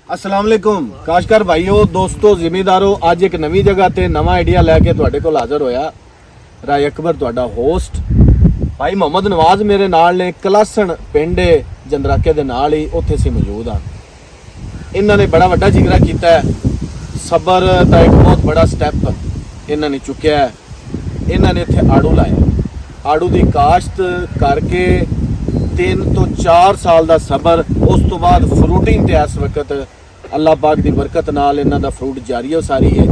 अस्सलाम वालेकुम काशकार भाईओ दोस्तों ਜ਼ਿਮੀਦਾਰੋ ਅੱਜ ਇੱਕ ਨਵੀਂ ਜਗ੍ਹਾ ਤੇ ਨਵਾਂ ਆਈਡੀਆ ਲੈ ਕੇ ਤੁਹਾਡੇ ਕੋਲ ਹਾਜ਼ਰ ਹੋਇਆ। ਰਾਏ ਅਕਬਰ ਤੁਹਾਡਾ ਹੋਸਟ। ਭਾਈ ਮੁਹੰਮਦ ਨਵਾਜ਼ ਮੇਰੇ ਨਾਲ ਨੇ, ਕਲਾਸਣ ਪਿੰਡ ਜੰਦਰਾਕੇ ਦੇ ਨਾਲ ਹੀ ਉੱਥੇ ਸੀ ਮੌਜੂਦ ਆ। ਇਹਨਾਂ ਨੇ ਬੜਾ ਵੱਡਾ ਜਿਗਰਾ ਕੀਤਾ ਹੈ, ਸਬਰ ਦਾ ਇੱਕ ਬਹੁਤ ਬੜਾ ਸਟੈਪ ਇਹਨਾਂ ਨੇ ਚੁੱਕਿਆ ਹੈ। ਇਹਨਾਂ ਨੇ ਇੱਥੇ ਆੜੂ ਲਾਇਆ, ਆੜੂ ਦੀ ਕਾਸ਼ਤ ਕਰਕੇ 3 ਤੋਂ 4 ਸਾਲ ਦਾ ਸਬਰ, ਉਸ ਤੋਂ ਬਾਅਦ ਫਰੂਟਿੰਗ ਤੇ ਇਸ ਵਕਤ ਅੱਲਾਹ ਪਾਕ ਦੀ ਬਰਕਤ ਨਾਲ ਇਹਨਾਂ ਦਾ ਫਰੂਟ ਜਾਰੀ ਹੋ ਸਾਰੀ ਹੈ।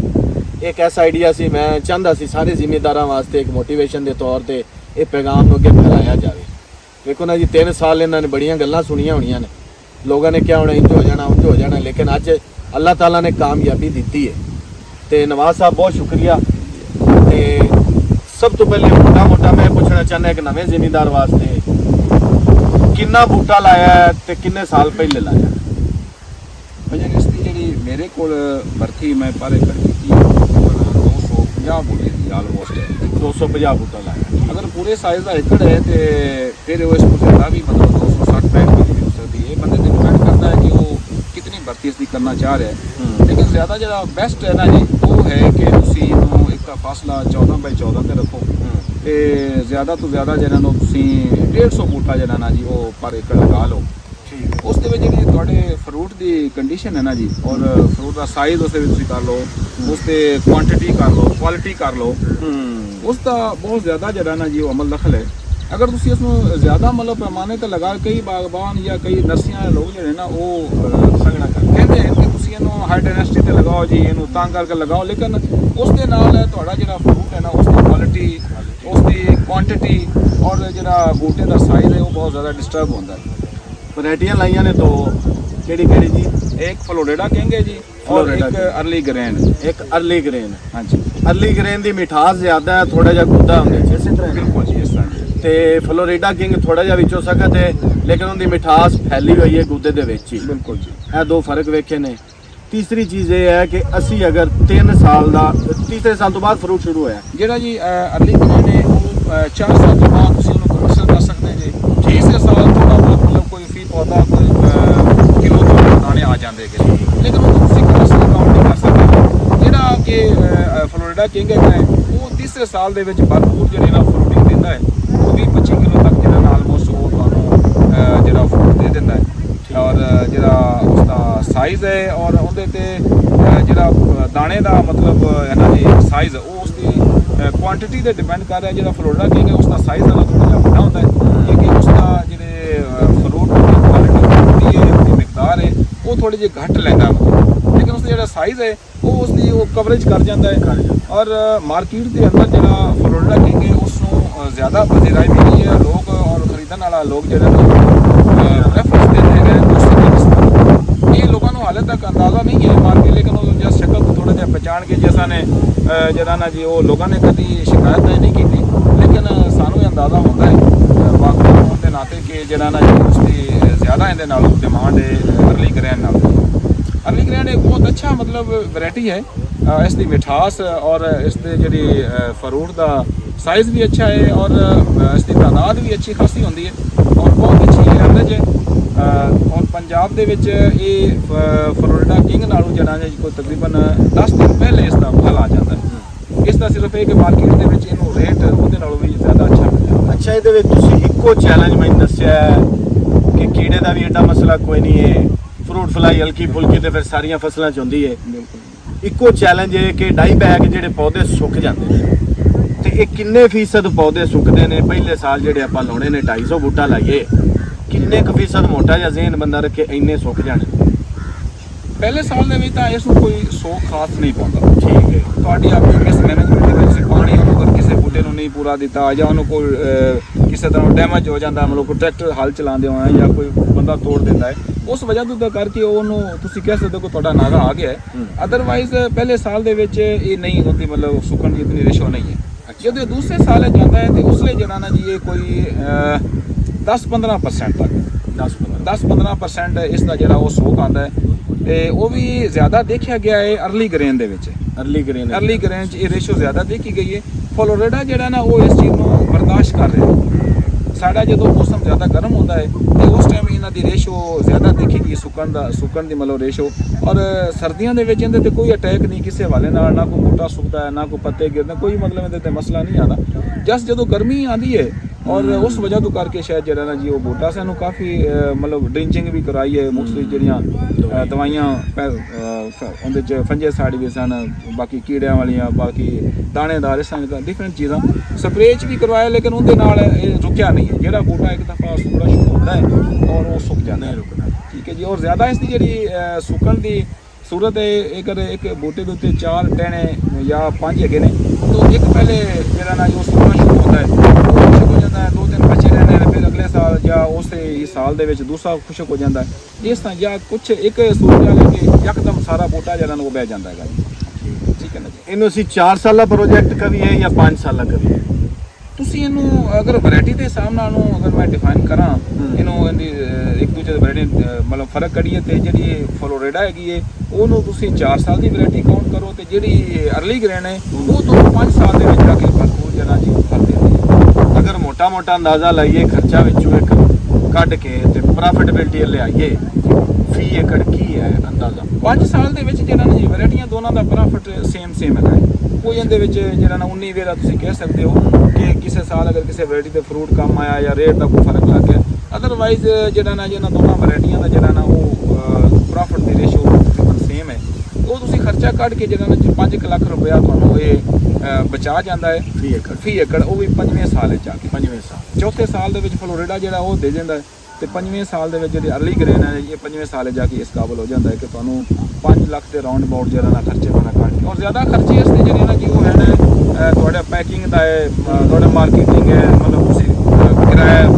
ਇੱਕ ਐਸਾ ਆਈਡੀਆ ਸੀ, ਮੈਂ ਚਾਹੁੰਦਾ ਸੀ ਸਾਰੇ ਜ਼ਿਮੀਦਾਰਾਂ ਵਾਸਤੇ ਇੱਕ ਮੋਟੀਵੇਸ਼ਨ ਦੇ ਤੌਰ ਤੇ ਇਹ ਪੈਗਾਮ ਨੂੰ ਅੱਗੇ ਫੈਲਾਇਆ ਜਾਵੇ। ਵੇਖੋ ਨਾ ਜੀ, 3 ਸਾਲ ਇਹਨਾਂ ਨੇ ਬੜੀਆਂ ਗੱਲਾਂ ਸੁਣੀਆਂ ਹੋਣੀਆਂ ਨੇ, ਲੋਕਾਂ ਨੇ ਕਿਹਾ ਹੋਣਾ ਇੰਜ ਹੋ ਜਾਣਾ ਉੱਥੇ ਹੋ ਜਾਣਾ, ਲੇਕਿਨ ਅੱਜ ਅੱਲਾਹ ਤਾਲਾ ਨੇ ਕਾਮਯਾਬੀ ਦਿੱਤੀ ਹੈ। ਤੇ ਨਵਾਜ਼ ਸਾਹਿਬ ਬਹੁਤ ਸ਼ੁਕਰੀਆ। ਤੇ ਸਭ ਤੋਂ ਪਹਿਲੇ ਮੋਟਾ ਮੈਂ ਪੁੱਛਣਾ ਚਾਹੁੰਦਾ ਇੱਕ ਨਵੇਂ ਜ਼ਿਮੀਦਾਰ ਵਾਸਤੇ, ਕਿੰਨਾ ਬੂਟਾ ਲਾਇਆ ਤੇ ਕਿੰਨੇ ਸਾਲ ਪਹਿਲੇ ਲਾਇਆ? ਭਾਜੀ ਇਸ ਦੀ ਜਿਹੜੀ ਮੇਰੇ ਕੋਲ ਬਰਥੀ ਮੈਂ ਪਰ ਏਕੜ ਕੀਤੀ 250 ਬੂਟੇ ਦੀ ਆਲਮੋਸਟ 250 ਬੂਟਾ ਲਾਇਆ। ਅਗਰ ਪੂਰੇ ਸਾਈਜ਼ ਦਾ ਏਕੜ ਹੈ ਤੇ ਫਿਰ ਉਹ ਇਸ ਤੋਂ ਜ਼ਿਆਦਾ ਵੀ ਮਤਲਬ 260-65 ਵੀ ਹੋ ਸਕਦੀ ਹੈ। ਬੰਦੇ ਤੇ ਡਿਪੈਂਡ ਕਰਦਾ ਹੈ ਕਿ ਉਹ ਕਿਤਨੀ ਬਰਥੀ ਇਸ ਦੀ ਕਰਨਾ ਚਾਹ ਰਿਹਾ ਹੈ। ਲੇਕਿਨ ਜ਼ਿਆਦਾ ਜਿਹੜਾ ਬੈਸਟ ਹੈ ਨਾ ਜੀ ਉਹ ਹੈ ਕਿ ਤੁਸੀਂ ਇਹਨੂੰ ਇੱਕ ਤਾਂ ਫਾਸਲਾ 14x14 ਤੇ ਰੱਖੋ ਤੇ ਜ਼ਿਆਦਾ ਤੋਂ ਜ਼ਿਆਦਾ ਜਿਹੜਾ ਨੂੰ ਤੁਸੀਂ 150 ਬੂਟਾ ਜਿਹੜਾ ਨਾ ਜੀ ਉਹ ਪਰ ਏਕੜ ਲਗਾ ਲਓ। ਉਸ ਦੇ ਵਿੱਚ ਜਿਹੜੀ ਤੁਹਾਡੇ ਫਰੂਟ ਦੀ ਕੰਡੀਸ਼ਨ ਹੈ ਨਾ ਜੀ, ਔਰ ਫਰੂਟ ਦਾ ਸਾਈਜ਼ ਉਸ ਦੇ ਵਿੱਚ ਤੁਸੀਂ ਕਰ ਲਓ, ਉਸ ਤੇ ਕੁਆਂਟੀਟੀ ਕਰ ਲਓ, ਕੁਆਲਿਟੀ ਕਰ ਲਓ, ਉਸ ਦਾ ਬਹੁਤ ਜ਼ਿਆਦਾ ਜਿਹੜਾ ਨਾ ਜੀ ਉਹ ਅਮਲ ਦਖਲ ਹੈ। ਅਗਰ ਤੁਸੀਂ ਇਸ ਨੂੰ ਜ਼ਿਆਦਾ ਮਤਲਬ ਪੈਮਾਨੇ ਤੇ ਲਗਾ, ਕਈ ਬਾਗਬਾਨ ਜਾਂ ਕਈ ਨਰਸੀਆਂ ਦੇ ਲੋਕ ਜਿਹੜੇ ਨਾ ਉਹ ਸੰਗਣਾ ਕਹਿੰਦੇ ਹਨ ਕਿ ਤੁਸੀਂ ਇਹਨੂੰ ਹਾਈ ਡੈਂਸਿਟੀ ਤੇ ਲਗਾਓ ਜੀ, ਇਹਨੂੰ ਤੰਗ ਕਰਕੇ ਲਗਾਓ, ਲੇਕਿਨ ਉਸ ਦੇ ਨਾਲ ਤੁਹਾਡਾ ਜਿਹੜਾ ਫਰੂਟ ਹੈ ਨਾ ਉਸ ਦੀ ਕੁਆਲਿਟੀ, ਉਸ ਦੀ ਕੁਆਂਟੀਟੀ ਔਰ ਜਿਹੜਾ ਬੂਟੇ ਦਾ ਸਾਈਜ਼ ਹੈ ਉਹ ਬਹੁਤ ਜ਼ਿਆਦਾ ਡਿਸਟਰਬ ਹੁੰਦਾ ਹੈ। ਵੈਰਾਈਟੀਆਂ ਲਾਈਆਂ ਨੇ ਦੋ, ਕਿਹੜੀ ਜੀ? ਇੱਕ ਫਲੋਰੇਡਾ ਕਹਿੰਗੇ ਜੀ ਔਰ ਇੱਕ ਅਰਲੀ ਗ੍ਰੈਂਡ। ਇੱਕ ਅਰਲੀ ਗ੍ਰੇਨ। ਹਾਂਜੀ, ਅਰਲੀ ਗ੍ਰੇਨ ਦੀ ਮਿਠਾਸ ਜ਼ਿਆਦਾ ਹੈ, ਥੋੜਾ ਜਿਹਾ ਗੁੱਦਾ ਹੁੰਦੇ ਚ ਇਸੇ ਤਰ੍ਹਾਂ। ਬਿਲਕੁਲ ਜੀ ਇਸ ਤਰ੍ਹਾਂ ਜੀ। ਤੇ ਫਲੋਰੀਡਾ ਕਿੰਗ ਥੋੜਾ ਜਿਹਾ ਵਿੱਚੋਂ ਸਖਤ ਹੈ, ਲੇਕਿਨ ਉਹਦੀ ਮਿਠਾਸ ਫੈਲੀ ਹੋਈ ਹੈ ਗੁੱਦੇ ਦੇ ਵਿੱਚ ਹੀ। ਬਿਲਕੁਲ ਜੀ, ਇਹ ਦੋ ਫਰਕ ਵੇਖੇ ਨੇ। ਤੀਸਰੀ ਚੀਜ਼ ਇਹ ਹੈ ਕਿ ਅਸੀਂ ਅਗਰ 3 ਸਾਲ ਦਾ, ਤੀਸਰੇ ਸਾਲ ਤੋਂ ਬਾਅਦ ਫਰੂਟ ਸ਼ੁਰੂ ਹੋਇਆ ਜਿਹੜਾ ਜੀ ਅਰਲੀ ਗ੍ਰੈਂਡ ਹੈ ਉਹ 4 ਸਾਲ ਤੋਂ ਬਾਅਦ ਤੁਸੀਂ ਉਹਨੂੰ ਕਮਰਸ਼ਲ ਕਰ ਸਕਦੇ ਜੀ। ਤੀਸਰੇ ਸਾਲ ਥੋੜਾ ਬਹੁਤ ਮਤਲਬ ਕੋਈ ਫੀ ਪੌਦਾ ਕੋਈ ਕਿਲੋ ਤੋਂ ਦਾਣੇ ਆ ਜਾਂਦੇ ਕਿ, ਲੇਕਿਨ ਉਹ ਤੁਸੀਂ ਕਮਰਸ਼ਲ ਕਾਊਂਟ ਨਹੀਂ ਕਰ ਸਕਦੇ। ਜਿਹੜਾ ਕਿ ਫਲੋਰੀਡਾ ਕਿੰਗ ਹੈ ਉਹ ਤੀਸਰੇ ਸਾਲ ਦੇ ਵਿੱਚ ਭਰਪੂਰ ਜਿਹੜੀ ਨਾ ਫਰੂਟਿੰਗ ਦਿੰਦਾ ਹੈ, ਉਹ 20-25 ਕਿਲੋ ਤੱਕ ਜਿਹੜਾ ਨਾ ਆਲਮੋਸਟ ਉਹ ਤੁਹਾਨੂੰ ਜਿਹੜਾ ਫਰੂਟ ਦੇ ਦਿੰਦਾ ਹੈ। ਔਰ ਜਿਹੜਾ ਉਸਦਾ ਸਾਈਜ਼ ਹੈ ਔਰ ਉਹਦੇ ਤੇ ਜਿਹੜਾ ਦਾਣੇ ਦਾ ਮਤਲਬ ਹੈ ਨਾ ਜੀ ਸਾਈਜ਼, ਉਹ ਉਸਦੀ ਕੁਆਂਟੀਟੀ ਤੇ ਡਿਪੈਂਡ ਕਰ ਰਿਹਾ। ਜਿਹੜਾ ਫਲੋਰੀਡਾ ਕਿੰਗ ਹੈ ਉਸਦਾ ਸਾਈਜ਼ ਨਾਲ ਥੋੜ੍ਹਾ ਜਿਹਾ ਵੱਡਾ ਹੁੰਦਾ ਹੈ, ਕਿਉਂਕਿ ਉਸਦਾ ਜਿਹੜੇ ਫਰੂਟ ਦੀ ਕੁਆਲਿਟੀ ਹੈ, ਉਹਦੀ ਮਿਕਦਾਰ ਹੈ ਉਹ ਥੋੜੀ ਜਿਹੀ ਘੱਟ ਲੈਂਦਾ, ਲੇਕਿਨ ਉਸਦਾ ਜਿਹੜਾ ਸਾਈਜ਼ ਹੈ ਉਹ ਉਸਦੀ ਉਹ ਕਵਰੇਜ ਕਰ ਜਾਂਦਾ ਹੈ। ਔਰ ਮਾਰਕੀਟ ਦੇ ਅੰਦਰ ਜਿਹੜਾ ਫਲੋਰੀਡਾ ਕਿੰਗ ਹੈ ਉਸ ਨੂੰ ਜ਼ਿਆਦਾ ਪਜ਼ੀਰਾਈ ਮਿਲੀ ਹੈ। ਲੋਕ ਔਰ ਖਰੀਦਣ ਵਾਲਾ ਲੋਕ ਜਿਹੜੇ ਰੈਫਰੈਂਸ ਦਿੰਦੇ ਨੇ ਇਹ ਲੋਕਾਂ ਨੂੰ ਹਾਲੇ ਤੱਕ ਅੰਦਾਜ਼ਾ ਨਹੀਂ ਹੈ ਮਾਰਕੀਟ, ਲੇਕਿਨ ਉਹ ਜਸ ਸ਼ਕਲ ਤੋਂ ਥੋੜਾ ਜਿਹਾ ਪਛਾਣ ਕੇ ਜਿਸਾਂ ਨੇ ਜਿਹੜਾ ਨਾ ਜੀ ਉਹ ਲੋਕਾਂ ਨੇ ਕਦੀ ਸ਼ਿਕਾਇਤ ਨਹੀਂ ਕੀਤੀ, ਲੇਕਿਨ ਸਾਨੂੰ ਇਹ ਅੰਦਾਜ਼ਾ ਹੁੰਦਾ ਹੈ ਬਾਗਬਾਨ ਹੋਣ ਦੇ ਨਾਤੇ ਕਿ ਜਿਹੜਾ ਨਾ ਜੀ ਉਸਦੀ ਜ਼ਿਆਦਾ ਇਹਦੇ ਨਾਲ ਡਿਮਾਂਡ ਹੈ ਅਰਲੀ ਗ੍ਰੈਂਡ ਨਾਲ। ਅਰਲੀ ਗ੍ਰੈਂਡ ਇੱਕ ਬਹੁਤ ਅੱਛਾ ਮਤਲਬ ਵੈਰਾਈਟੀ ਹੈ। ਇਸ ਦੀ ਮਿਠਾਸ ਔਰ ਇਸ ਦੇ ਜਿਹੜੀ ਫਰੂਟ ਦਾ ਸਾਈਜ਼ ਵੀ ਅੱਛਾ ਹੈ ਔਰ ਇਸ ਦੀ ਤਾਦਾਦ ਵੀ ਅੱਛੀ ਖਾਸੀ ਹੁੰਦੀ ਹੈ ਔਰ ਬਹੁਤ ਅੱਛੀ ਐਵਰੇਜ ਹੈ। ਔਰ ਪੰਜਾਬ ਦੇ ਵਿੱਚ ਇਹ ਫਲੋਰੀਡਾ ਕਿੰਗ ਨਾਲੋਂ ਜਿਹੜਾ ਹੈ ਕੋਈ ਤਕਰੀਬਨ 10 ਦਿਨ ਪਹਿਲੇ ਇਸ ਦਾ ਫਲ ਆ ਜਾਂਦਾ ਹੈ। ਇਸ ਦਾ ਸਿਰਫ ਇਹ ਕਿ ਮਾਰਕੀਟ ਦੇ ਵਿੱਚ ਇਹਨੂੰ ਰੇਟ ਉਹਦੇ ਨਾਲੋਂ ਵੀ ਜ਼ਿਆਦਾ ਅੱਛਾ ਮਿਲ ਜਾਂਦਾ। ਅੱਛਾ, ਇਹਦੇ ਵਿੱਚ ਤੁਸੀਂ ਇੱਕੋ ਚੈਲੰਜ ਮੈਨੂੰ ਦੱਸਿਆ ਕਿ ਕੀੜੇ ਦਾ ਵੀ ਐਡਾ ਮਸਲਾ ਕੋਈ ਨਹੀਂ ਹੈ, ਫਰੂਟ ਫਲਾਈ ਹਲਕੀ ਫੁਲਕੀ ਤੇ ਫਿਰ ਸਾਰੀਆਂ ਫਸਲਾਂ 'ਚ ਹੁੰਦੀ ਹੈ। ਇੱਕੋ ਚੈਲੰਜ ਹੈ ਕਿ ਡਾਈ ਬੈਗ ਜਿਹੜੇ ਪੌਦੇ ਸੁੱਕ ਜਾਂਦੇ ਨੇ, ਤੇ ਇਹ ਕਿੰਨੇ ਫੀਸਦ ਪੌਦੇ ਸੁੱਕਦੇ ਨੇ? ਪਹਿਲੇ ਸਾਲ ਜਿਹੜੇ ਆਪਾਂ ਲਾਉਣੇ ਨੇ 250 ਬੂਟਾ ਲਾਈਏ, ਕਿੰਨੇ ਕੁ ਫੀਸਦ ਮੋਟਾ ਜਿਹਾ ਜ਼ਹਿਨ ਬੰਦਾ ਰੱਖੇ ਇੰਨੇ ਸੁੱਕ ਜਾਣੇ? ਪਹਿਲੇ ਸਾਲ ਦੇ ਵਿੱਚ ਤਾਂ ਇਸ ਨੂੰ ਕੋਈ ਸੋਖ ਖਾਸ ਨਹੀਂ ਪਾਉਂਦਾ। ਠੀਕ ਹੈ, ਤੁਹਾਡੀ ਆਪਣੀ ਮਿਸ ਮੈਨੇਜਮੈਂਟ ਦੇ ਵਿੱਚ ਪਾਣੀ ਉਹਨੂੰ ਅਗਰ ਕਿਸੇ ਬੂਟੇ ਨੂੰ ਨਹੀਂ ਪੂਰਾ ਦਿੱਤਾ ਜਾਂ ਉਹਨੂੰ ਕੋਈ ਕਿਸੇ ਤਰ੍ਹਾਂ ਡੈਮੇਜ ਹੋ ਜਾਂਦਾ, ਮਤਲਬ ਕੋਈ ਟਰੈਕਟਰ ਹਲ ਚਲਾਉਂਦੇ ਹੋਏ ਜਾਂ ਕੋਈ ਬੰਦਾ ਤੋੜ ਦਿੰਦਾ ਹੈ, ਉਸ ਵਜ੍ਹਾ ਤੋਂ ਕਰਕੇ ਉਹਨੂੰ ਤੁਸੀਂ ਕਹਿ ਸਕਦੇ ਹੋ ਕਿ ਤੁਹਾਡਾ ਨਾਗਾ ਆ ਗਿਆ ਹੈ। ਅਦਰਵਾਈਜ਼ ਪਹਿਲੇ ਸਾਲ ਦੇ ਵਿੱਚ ਇਹ ਨਹੀਂ ਹੁੰਦੀ, ਮਤਲਬ ਸੁੱਕਣ ਦੀ ਇਤਨੀ ਰੇਸ਼ੋ ਨਹੀਂ ਹੈ। ਜਦੋਂ ਦੂਸਰੇ ਸਾਲ ਜਾਂਦਾ ਹੈ ਤੇ ਉਸ ਲਈ ਜਿਹੜਾ ਨਾ ਜੀ ਇਹ ਕੋਈ 10-15% ਤੱਕ 10-15% ਇਸ ਦਾ ਜਿਹੜਾ ਉਹ ਸੋਕ ਆਉਂਦਾ ਹੈ। ਤੇ ਉਹ ਵੀ ਜ਼ਿਆਦਾ ਦੇਖਿਆ ਗਿਆ ਹੈ ਅਰਲੀ ਗ੍ਰੇਨ ਦੇ ਵਿੱਚ। ਅਰਲੀ ਗ੍ਰੇਨ 'ਚ ਇਹ ਰੇਸ਼ੋ ਜ਼ਿਆਦਾ ਦੇਖੀ ਗਈ ਹੈ। ਫਲੋਰੀਡਾ ਜਿਹੜਾ ਨਾ ਉਹ ਇਸ ਚੀਜ਼ ਨੂੰ ਬਰਦਾਸ਼ਤ ਕਰ ਰਿਹਾ। ਸਾਡਾ ਜਦੋਂ ਮੌਸਮ ਜ਼ਿਆਦਾ ਗਰਮ ਹੁੰਦਾ ਹੈ ਤੇ ਉਸ ਟਾਈਮ ਇਹਨਾਂ ਦੀ ਰੇਸ਼ੋ ਜ਼ਿਆਦਾ ਦੇਖੇਗੀ ਸੁੱਕਣ ਦੀ ਮਤਲਬ ਰੇਸ਼ੋ। ਔਰ ਸਰਦੀਆਂ ਦੇ ਵਿੱਚ ਇਹਦੇ ਤੇ ਕੋਈ ਅਟੈਕ ਨਹੀਂ ਕਿਸੇ ਹਵਾਲੇ ਨਾਲ, ਨਾ ਕੋਈ ਬੂਟਾ ਸੁੱਕਦਾ ਹੈ ਨਾ ਕੋਈ ਪੱਤੇ ਗਿਰਦੇ, ਕੋਈ ਮਤਲਬ ਇਹਦੇ ਤੇ ਮਸਲਾ ਨਹੀਂ ਆਉਂਦਾ। ਜਸ ਜਦੋਂ ਗਰਮੀ ਆਉਂਦੀ ਹੈ ਔਰ ਉਸ ਵਜ੍ਹਾ ਤੋਂ ਕਰਕੇ ਸ਼ਾਇਦ ਜਿਹੜਾ ਨਾ ਜੀ ਉਹ ਬੂਟਾ ਸਾਨੂੰ ਕਾਫੀ ਮਤਲਬ ਡ੍ਰਿੰਚਿੰਗ ਵੀ ਕਰਾਈ ਹੈ, ਮੁਖਤਲਿਫ ਜਿਹੜੀਆਂ ਦਵਾਈਆਂ ਉਹਦੇ 'ਚ ਫੰਜੀਸਾਈਡ ਵੀ ਸਨ, ਬਾਕੀ ਕੀੜਿਆਂ ਵਾਲੀਆਂ, ਬਾਕੀ ਦਾਣੇਦਾਰ ਇਸ ਤਰ੍ਹਾਂ ਡਿਫਰੈਂਟ ਚੀਜ਼ਾਂ ਸਪਰੇਅ 'ਚ ਵੀ ਕਰਵਾਇਆ, ਲੇਕਿਨ ਉਹਦੇ ਨਾਲ ਇਹ ਰੁਕਿਆ ਨਹੀਂ ਹੈ। ਜਿਹੜਾ ਬੂਟਾ ਇੱਕ ਦਫਾ ਸੁੱਕਣਾ ਸ਼ੁਰੂ ਹੁੰਦਾ ਹੈ ਔਰ ਉਹ ਸੁੱਕ ਜਾਂਦਾ ਹੈ, ਠੀਕ ਹੈ ਜੀ। ਔਰ ਜ਼ਿਆਦਾ ਇਸ ਦੀ ਜਿਹੜੀ ਸੁੱਕਣ ਦੀ सूरत है, अगर एक बूटे के उत्ते 4 टहने या 5 है ने तो एक पहले जरा ना जो सुकना शुरू होता है वो खुशक हो जाता है, 2-3 बचे रहने हैं, फिर अगले साल या उस साल दे विच दूसरा खुशक हो जाता है। इस तरह या कुछ एक सूरत है कि यकदम सारा बूटा जरा वो बह जाता है। ठीक है ना जी। ਇਹਨੂੰ ਅਸੀਂ 4 ਸਾਲਾ प्रोजेक्ट कभी है या 5 साला कभी है? ਤੁਸੀਂ ਇਹਨੂੰ ਅਗਰ ਵੈਰਾਈਟੀ ਦੇ ਹਿਸਾਬ ਨਾਲ ਨੂੰ ਅਗਰ ਮੈਂ ਡਿਫਾਈਨ ਕਰਾਂ ਇਹਨੂੰ ਇਹਦੀ ਇੱਕ ਦੂਜੇ ਦੇ ਵੈਰਾਈਟੀ ਮਤਲਬ ਫਰਕ ਕਰੀਏ ਤੇ ਜਿਹੜੀ ਫਲੋਰੇਡਾ ਹੈਗੀ ਹੈ ਉਹਨੂੰ ਤੁਸੀਂ 4 ਸਾਲ ਦੀ ਵੈਰਾਈਟੀ ਕਾਊਂਟ ਕਰੋ ਤੇ ਜਿਹੜੀ ਅਰਲੀ ਗ੍ਰੇਨ ਹੈ ਉਹ ਤੁਹਾਨੂੰ 5 ਸਾਲ ਦੇ ਵਿੱਚ ਜਾ ਕੇ ਭਰਪੂਰ ਜਿਹੜਾ ਜੀ ਉਹ ਫਲ ਦਿੰਦੀ ਹੈ। ਅਗਰ ਮੋਟਾ ਅੰਦਾਜ਼ਾ ਲਾਈਏ ਖਰਚਾ ਵਿੱਚੋਂ ਇੱਕ ਕੱਢ ਕੇ ਤੇ ਪ੍ਰੋਫਿਟੇਬਿਲਟੀ ਲਿਆਈਏ, ਫੀ ਏਕੜ ਕੀ ਹੈ ਅੰਦਾਜ਼ਾ? 5 ਸਾਲ ਦੇ ਵਿੱਚ ਜਿਹੜਾ ਨਾ ਜੀ ਵੈਰਾਈਟੀਆਂ ਦੋਨਾਂ ਦਾ ਪ੍ਰੋਫਿਟ ਸੇਮ ਹੈਗਾ ਹੈ। ਕੋਈ ਇਹਦੇ ਵਿੱਚ ਜਿਹੜਾ ਨਾ 19 ਵੇਰਾ ਤੁਸੀਂ ਕਹਿ ਸਕਦੇ ਹੋ ਕਿ ਕਿਸੇ ਸਾਲ ਅਗਰ ਕਿਸੇ ਵੈਰਾਈਟੀ ਤੇ ਫਰੂਟ ਕਮ ਆਇਆ ਜਾਂ ਰੇਟ ਦਾ ਕੋਈ ਫਰਕ ਲੱਗ ਗਿਆ, ਅਦਰਵਾਈਜ਼ ਜਿਹੜਾ ਨਾ ਜਿਹਨਾਂ ਦੋਨਾਂ ਵੈਰਾਈਟੀਆਂ ਦਾ ਜਿਹੜਾ ਨਾ ਉਹ ਪ੍ਰੋਫਿਟ ਦੀ ਰੇਸ਼ੋ ਤਕਰੀਬਨ ਸੇਮ ਹੈ। ਉਹ ਤੁਸੀਂ ਖਰਚਾ ਕੱਢ ਕੇ ਜਿਹੜਾ ਨਾ 5 ਲੱਖ ਰੁਪਇਆ ਤੁਹਾਨੂੰ ਇਹ ਬਚਾ ਜਾਂਦਾ ਹੈ ਫੀ ਏਕੜ, ਉਹ ਵੀ 5ਵੇਂ ਸਾਲ ਵਿੱਚ ਆ ਕੇ 5ਵੇਂ ਸਾਲ। ਚੌਥੇ ਸਾਲ ਦੇ ਵਿੱਚ ਫਲੋਰਿਡਾ ਜਿਹੜਾ ਉਹ ਦੇ ਜਾਂਦਾ ਹੈ ਤੇ 5ਵੇਂ ਸਾਲ ਦੇ ਵਿੱਚ ਜਿਹੜੀ ਅਰਲੀ ਗ੍ਰੇਨ ਹੈ ਇਹ 5ਵੇਂ ਸਾਲ ਜਾ ਕੇ ਇਸ ਕਾਬਲ ਹੋ ਜਾਂਦਾ ਹੈ ਕਿ ਤੁਹਾਨੂੰ 5 ਲੱਖ ਦੇ ਰਾਉਂਡ ਅਬਾਊਟ ਜਿਹੜਾ ਨਾ ਖਰਚੇ ਬਣਾ ਕੱਢ। ਔਰ ਜ਼ਿਆਦਾ ਖਰਚੇ ਇਸ ਦੇ ਜਿਹੜੇ ਨਾ ਜੀ ਉਹ ਹੈ ਨਾ ਤੁਹਾਡਾ ਪੈਕਿੰਗ ਦਾ ਹੈ, ਤੁਹਾਡਾ ਮਾਰਕੀਟਿੰਗ ਹੈ, ਮਤਲਬ ਤੁਸੀਂ ਕਿਰਾਇਆ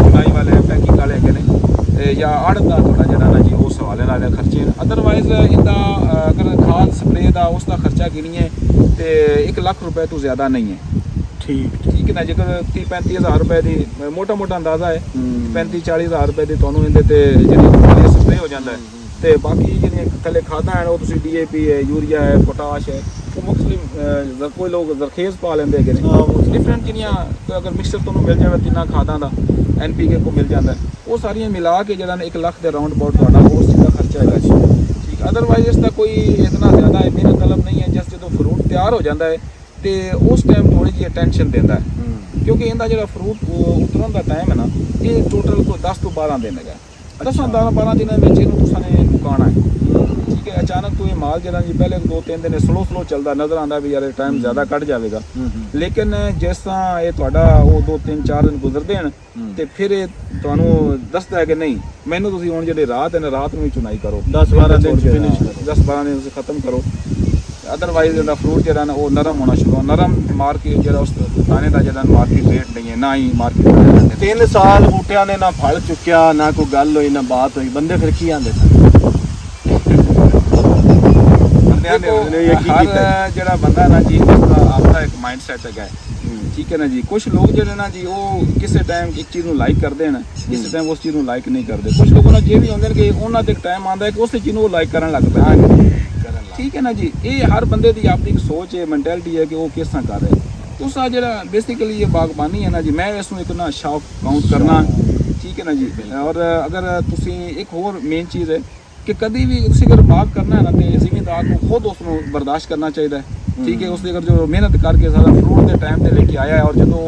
ਬਣਾਈ ਵਾਲੇ ਪੈਕਿੰਗ ਵਾਲੇ ਹੈਗੇ ਨੇ ਜਾਂ ਆੜਤ ਦਾ ਤੁਹਾਡਾ ਜਿਹੜਾ ਨਾ ਜੀ ਉਸ ਹਵਾਲੇ ਨਾਲ ਖਰਚੇ। ਅਦਰਵਾਈਜ਼ ਇਹਦਾ ਅਗਰ ਖਾਦ ਸਪਰੇਅ ਦਾ ਉਸ ਦਾ ਖਰਚਾ ਗਿਣੀਏ ਤੇ 1 ਲੱਖ ਰੁਪਏ ਤੋਂ ਜ਼ਿਆਦਾ ਨਹੀਂ ਹੈ। ਠੀਕ ਹੈ ਨਾ। ਜੇਕਰ 30-35 ਹਜ਼ਾਰ ਰੁਪਏ ਦੀ ਮੋਟਾ ਅੰਦਾਜ਼ਾ ਹੈ 35-40 ਹਜ਼ਾਰ ਰੁਪਏ ਦੀ ਤੁਹਾਨੂੰ ਇਹਦੇ ਤੇ ਜਿਹੜੀ ਸਪਰੇਅ ਹੋ ਜਾਂਦਾ ਹੈ ਤੇ ਬਾਕੀ ਜਿਹੜੀਆਂ ਥੱਲੇ ਖਾਦਾਂ ਹਨ ਉਹ ਤੁਸੀਂ DAP ਹੈ, ਯੂਰੀਆ ਹੈ, ਪੋਟਾਸ਼ ਹੈ, ਉਹ ਮੁਖਤਲਿਫ ਕੋਈ ਲੋਕ ਜ਼ਰਖੇਜ਼ ਪਾ ਲੈਂਦੇ ਹੈਗੇ ਨੇ ਡਿਫਰੈਂਟ ਜਿਹੜੀਆਂ ਅਗਰ ਮਿਕਸਚਰ ਤੁਹਾਨੂੰ ਮਿਲ ਜਾਵੇ ਤਿੰਨਾਂ ਖਾਦਾਂ ਦਾ NPK ਕੋ ਮਿਲ ਜਾਂਦਾ ਉਹ ਸਾਰੀਆਂ ਮਿਲਾ ਕੇ ਜਿਹੜਾ 1 ਲੱਖ ਦੇ ਰਾਉਂਡ ਅਬਾਊਟ ਤੁਹਾਡਾ ਉਸ ਚੀਜ਼ ਦਾ ਖਰਚਾ ਹੈਗਾ ਜੀ। ਠੀਕ। ਅਦਰਵਾਈਜ਼ ਇਸ ਦਾ ਕੋਈ ਇਤਨਾ ਜ਼ਿਆਦਾ ਮਿਹਨਤ ਤਲਬ ਨਹੀਂ ਹੈ। ਜਸ ਜਦੋਂ ਫਰੂਟ ਤਿਆਰ ਹੋ ਜਾਂਦਾ ਹੈ ਤੇ ਉਸ ਟਾਈਮ ਥੋੜੀ ਜਿਹੀ ਅਟੈਂਸ਼ਨ ਦਿੰਦਾ ਹੈ ਕਿਉਂਕਿ ਇਹਦਾ ਜਿਹੜਾ ਫਰੂਟ ਉਤਰਨ ਦਾ ਟਾਈਮ ਹੈ ਨਾ ਇਹ ਟੋਟਲ ਕੋਈ 10 ਤੋਂ 12 ਦਿਨ ਹੈਗਾ। 10-12 ਦਿਨਾਂ ਵਿੱਚ ਇਹਨੂੰ ਤੁਸੀਂ ਨੇ ਮੁਕਾਉਣਾ ਹੈ। ਠੀਕ ਹੈ। ਅਚਾਨਕ ਤੋਂ ਇਹ ਮਾਲ ਜਿਹੜਾ ਜੀ ਪਹਿਲੇ 2-3 ਦਿਨ ਸਲੋ ਚੱਲਦਾ ਨਜ਼ਰ ਆਉਂਦਾ ਵੀ ਯਾਰ ਟਾਈਮ ਜ਼ਿਆਦਾ ਕੱਢ ਜਾਵੇਗਾ, ਲੇਕਿਨ ਜਿਸ ਤਰ੍ਹਾਂ ਇਹ ਤੁਹਾਡਾ ਉਹ 2-3-4 ਦਿਨ ਗੁਜ਼ਰਦੇ ਹਨ ਤੇ ਫਿਰ ਇਹ ਤੁਹਾਨੂੰ ਦੱਸਦਾ ਹੈ ਕਿ ਨਹੀਂ ਮੈਨੂੰ ਤੁਸੀਂ ਹੁਣ ਜਿਹੜੇ ਰਾਤ ਨੂੰ ਹੀ ਚੁਣਾਈ ਕਰੋ, 10-12 ਦਿਨ ਫਿਨਿਸ਼ ਕਰੋ, 10-12 ਦਿਨ ਤੁਸੀਂ ਖਤਮ ਕਰੋ। ਅਦਰਵਾਈਜ਼ ਇਹਦਾ ਫਰੂਟ ਜਿਹੜਾ ਨਾ ਉਹ ਨਰਮ ਹੋਣਾ ਸ਼ੁਰੂ ਨਰਮ ਮਾਰਕੀਟ ਜਿਹੜਾ ਉਸ ਦਾਣੇ ਦਾ ਜਿਹੜਾ ਮਾਰਕੀਟ ਰੇਟ ਨਹੀਂ ਹੈ ਨਾ ਹੀ ਮਾਰਕੀਟ। 3 ਸਾਲ ਬੂਟਿਆਂ ਨੇ ਨਾ ਫਲ ਚੁੱਕਿਆ, ਨਾ ਕੋਈ ਗੱਲ ਹੋਈ, ਨਾ ਬਾਤ ਹੋਈ, ਬੰਦੇ ਫਿਰ ਕੀ ਆਂਦੇ ਸਨ? ਹਰ ਜਿਹੜਾ ਬੰਦਾ ਨਾ ਜੀ ਉਸਦਾ ਆਪਣਾ ਇੱਕ ਮਾਈਂਡ ਸੈਟ ਹੈਗਾ। ਠੀਕ ਹੈ ਨਾ ਜੀ। ਕੁਝ ਲੋਕ ਜਿਹੜੇ ਨਾ ਜੀ ਉਹ ਕਿਸੇ ਟਾਈਮ ਇੱਕ ਚੀਜ਼ ਨੂੰ ਲਾਈਕ ਕਰਦੇ ਨੇ, ਕਿਸੇ ਟਾਈਮ ਉਸ ਚੀਜ਼ ਨੂੰ ਲਾਈਕ ਨਹੀਂ ਕਰਦੇ। ਕੁਝ ਲੋਕਾਂ ਨਾਲ ਜੇ ਵੀ ਹੁੰਦੇ ਨੇ ਕਿ ਉਹਨਾਂ ਦੇ ਇੱਕ ਟਾਈਮ ਆਉਂਦਾ ਹੈ ਕਿ ਉਸ ਚੀਜ਼ ਨੂੰ ਉਹ ਲਾਈਕ ਕਰਨ ਲੱਗ ਪੈਂਦੇ। ਠੀਕ ਹੈ ਨਾ ਜੀ। ਇਹ ਹਰ ਬੰਦੇ ਦੀ ਆਪਣੀ ਇੱਕ ਸੋਚ ਹੈ, ਮੈਂਟੈਲਿਟੀ ਹੈ ਕਿ ਉਹ ਕਿਸ ਤਰ੍ਹਾਂ ਕਰ ਰਿਹਾ। ਤੁਸੀਂ ਜਿਹੜਾ ਬੇਸਿਕਲੀ ਇਹ ਬਾਗਬਾਨੀ ਹੈ ਨਾ ਜੀ, ਮੈਂ ਇਸ ਨੂੰ ਇੱਕ ਨਾ ਸ਼ੌਕ ਕਾਊਂਟ ਕਰਨਾ। ਠੀਕ ਹੈ ਨਾ ਜੀ। ਔਰ ਅਗਰ ਤੁਸੀਂ ਇੱਕ ਹੋਰ ਮੇਨ ਚੀਜ਼ ਹੈ ਕਿ ਕਦੀ ਵੀ ਤੁਸੀਂ ਅਗਰ ਬਾਗ ਕਰਨਾ ਹੈ ਨਾ ਤੇ ਜ਼ਿਮੀਂਦਾਰ ਨੂੰ ਖੁਦ ਉਸ ਨੂੰ ਬਰਦਾਸ਼ਤ ਕਰਨਾ ਚਾਹੀਦਾ ਹੈ। ਠੀਕ ਹੈ। ਉਸ ਦੀ ਅਗਰ ਜੋ ਮਿਹਨਤ ਕਰਕੇ ਸਾਰਾ ਫਰੂਟ ਦੇ ਟਾਈਮ ਤੇ ਲੈ ਕੇ ਆਇਆ ਔਰ ਜਦੋਂ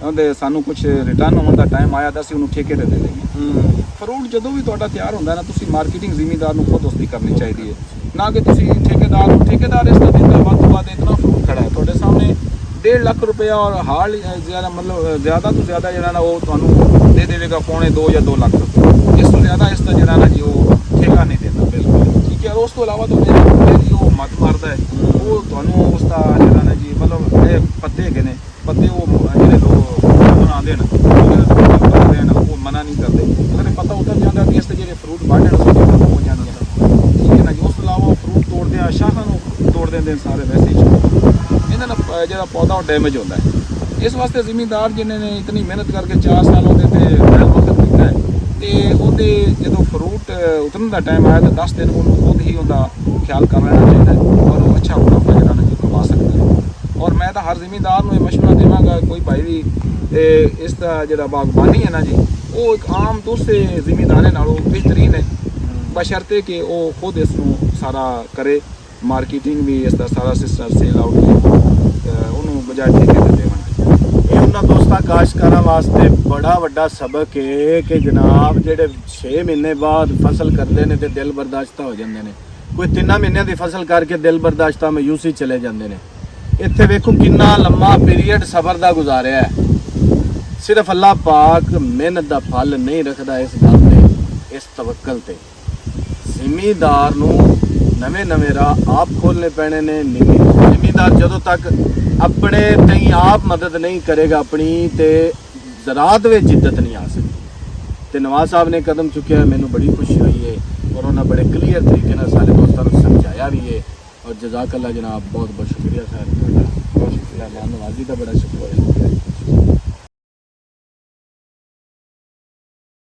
ਉਹਦੇ ਸਾਨੂੰ ਕੁਝ ਰਿਟਰਨ ਹੋਣ ਦਾ ਟਾਈਮ ਆਇਆ ਤਾਂ ਅਸੀਂ ਉਹਨੂੰ ਠੇਕੇ ਤੇ ਦੇ ਦੇਂਗੇ। ਫਰੂਟ ਜਦੋਂ ਵੀ ਤੁਹਾਡਾ ਤਿਆਰ ਹੁੰਦਾ ਨਾ ਤੁਸੀਂ ਮਾਰਕੀਟਿੰਗ ਜ਼ਿਮੀਂਦਾਰ ਨੂੰ ਖੁਦ ਉਸ ਦੀ ਕਰਨੀ ਚਾਹੀਦੀ ਹੈ, ਨਾ ਕਿ ਤੁਸੀਂ ਠੇਕੇਦਾਰ ਇਸ ਦਾ ਦਿੰਦਾ ਵੱਧ ਤੋਂ ਵੱਧ ਇਤਨਾ ਫਰੂਟ ਖੜਾ ਹੈ ਤੁਹਾਡੇ ਸਾਹਮਣੇ 1.5 ਲੱਖ ਰੁਪਇਆ ਔਰ ਹਾਲ ਜ਼ਿਆਦਾ ਮਤਲਬ ਜ਼ਿਆਦਾ ਤੋਂ ਜ਼ਿਆਦਾ ਜਿਹੜਾ ਨਾ ਉਹ ਤੁਹਾਨੂੰ ਦੇ ਦੇਵੇਗਾ 2 ਜਾਂ 2 ਲੱਖ ਰੁਪਏ। ਇਸ ਤੋਂ ਜ਼ਿਆਦਾ ਇਸ ਦਾ ਜਿਹੜਾ ਨਾ ਜੀ ਉਹ ਠੇਕਾ ਨਹੀਂ ਦਿੰਦਾ ਬਿਲਕੁਲ। ਠੀਕ ਹੈ। ਉਸ ਤੋਂ ਇਲਾਵਾ ਤੁਹਾਡੇ ਜਿਹੜੀ ਉਹ ਮੱਤ ਮਾਰਦਾ ਹੈ ਉਹ ਤੁਹਾਨੂੰ ਉਸ ਦਾ ਜਿਹੜਾ ਨਾ ਜੀ ਮਤਲਬ ਇਹ ਪੱਤੇ ਹੈਗੇ ਨੇ ਪੱਤੇ ਉਹ ਜਿਹੜੇ ਲੋਕ ਬਣਾਉਂਦੇ ਨੇ ਉਹ ਮਨਾ ਨਹੀਂ ਕਰਦੇ। ਅਗਰ ਪਤਾ ਉਤਰ ਜਾਂਦਾ ਕਿ ਇਸ ਤੇ ਜਿਹੜੇ ਫਰੂਟ ਵਾਢਣ ਉਸ ਦੇ ਖਤਮ ਹੋ ਜਾਂਦੇ ਹਨ। ਠੀਕ ਹੈ ਨਾ ਜੀ। ਉਸ ਤੋਂ ਇਲਾਵਾ ਫਰੂਟ ਤੋੜਦੇ ਆ ਸ਼ਾਖਾਂ ਨੂੰ ਤੋੜ ਦਿੰਦੇ ਨੇ ਸਾਰੇ ਵੈਸੇ ਹੀ ਇਹਨਾਂ ਦਾ ਜਿਹੜਾ ਪੌਦਾ ਉਹ ਡੈਮੇਜ ਹੁੰਦਾ ਹੈ। ਇਸ ਵਾਸਤੇ ਜ਼ਿਮੀਂਦਾਰ ਜਿਹਨੇ ਨੇ ਇਤਨੀ ਮਿਹਨਤ ਕਰਕੇ 4 ਸਾਲ ਉਹਦੇ ਤੇ ਵਕਤ ਕੀਤਾ ਹੈ ਤੇ ਉਹਦੇ ਜਦੋਂ ਫਰੂਟ ਉਤਰਨ ਦਾ ਟਾਈਮ ਆਇਆ ਤਾਂ 10 ਦਿਨ ਉਹਨੂੰ ਖੁਦ ਹੀ ਉਹਦਾ ਖਿਆਲ ਕਰ ਲੈਣਾ ਚਾਹੀਦਾ ਹੈ ਔਰ ਉਹ ਅੱਛਾ ਮੁਨਾਫਾ ਜਿਹੜਾ ਨਾ ਜੀ ਕਮਾ ਸਕਦਾ ਹੈ। ਔਰ ਮੈਂ ਤਾਂ ਹਰ ਜ਼ਿਮੀਂਦਾਰ ਨੂੰ ਇਹ ਮਸ਼ਵਰਾ ਦੇਵਾਂਗਾ ਕੋਈ ਭਾਈ ਵੀ ਤੇ ਇਸ ਦਾ ਜਿਹੜਾ ਬਾਗਬਾਨੀ ਹੈ ਨਾ ਜੀ ਉਹ ਇੱਕ ਆਮ ਦੂਸਰੇ ਜ਼ਿਮੀਂਦਾਰਾਂ ਨਾਲੋਂ ਬਿਹਤਰੀਨ ਹੈ ਬਸ਼ਰਤੇ ਕਿ ਉਹ ਖੁਦ ਇਸ ਨੂੰ ਸਾਰਾ ਕਰੇ ਮਾਰਕੀਟਿੰਗ ਵੀ ਇਸ ਦਾ ਸਾਰਾ ਸਿਸਟਮ ਸੇਲ ਆਊਟ ਉਹਨੂੰ ਬਜਾਏ ਠੇਕੇ ਤੇ ਦੇਵਣ। ਇਹ ਉਹਨਾਂ ਦੋਸਤਾਂ ਕਾਸ਼ਤਕਾਰਾਂ ਵਾਸਤੇ ਬੜਾ ਵੱਡਾ ਸਬਕ ਹੈ ਕਿ ਜਨਾਬ ਜਿਹੜੇ 6 ਮਹੀਨੇ ਬਾਅਦ ਫਸਲ ਕਰਦੇ ਨੇ ਤੇ ਦਿਲ ਬਰਦਾਸ਼ਤਾ ਹੋ ਜਾਂਦੇ ਨੇ, ਕੋਈ 3 ਮਹੀਨਿਆਂ ਦੀ ਫਸਲ ਕਰਕੇ ਦਿਲ ਬਰਦਾਸ਼ਤਾ ਮਾਯੂਸੀ ਚਲੇ ਜਾਂਦੇ ਨੇ। ਇੱਥੇ ਵੇਖੋ ਕਿੰਨਾ ਲੰਮਾ ਪੀਰੀਅਡ ਸਬਰ ਦਾ ਗੁਜ਼ਾਰਿਆ ਹੈ। ਸਿਰਫ ਅੱਲਾਹ ਪਾਕ ਮਿਹਨਤ ਦਾ ਫਲ ਨਹੀਂ ਰੱਖਦਾ ਇਸ ਗੱਲ ਤੇ, ਇਸ ਤਵੱਕਲ ਤੇ। ਜ਼ਿਮੀਦਾਰ ਨੂੰ ਨਵੇਂ ਰਾਹ ਆਪ ਖੋਲਣੇ ਪੈਣੇ ਨੇ। ਜ਼ਿਮੀਦਾਰ ਜਦੋਂ ਤੱਕ ਆਪਣੇ ਤਈ ਆਪ ਮਦਦ ਨਹੀਂ ਕਰੇਗਾ ਆਪਣੀ ਤੇ ਜ਼ਰਾਤ ਵਿੱਚ ਜਿੱਦਤ ਨਹੀਂ ਆ ਸਕਦੀ। ਤੇ ਨਵਾਜ਼ ਸਾਹਿਬ ਨੇ ਕਦਮ ਚੁੱਕਿਆ, ਮੈਨੂੰ ਬੜੀ ਖੁਸ਼ੀ ਹੋਈ ਹੈ ਔਰ ਉਹਨਾਂ ਬੜੇ ਕਲੀਅਰ ਤਰੀਕੇ ਨਾਲ ਸਾਰੇ ਦੋਸਤਾਂ ਨੂੰ ਸਮਝਾਇਆ ਵੀ ਹੈ। ਔਰ ਜਜ਼ਾਕ ਅੱਲਾ ਜਨਾਬ, ਬਹੁਤ ਬਹੁਤ ਸ਼ੁਕਰੀਆ ਸਰ ਤੁਹਾਡਾ, ਬਹੁਤ ਸ਼ੁਕਰੀਆ, ਨਵਾਜ਼ੀ ਦਾ ਬੜਾ ਸ਼ੁਕਰੀਆ।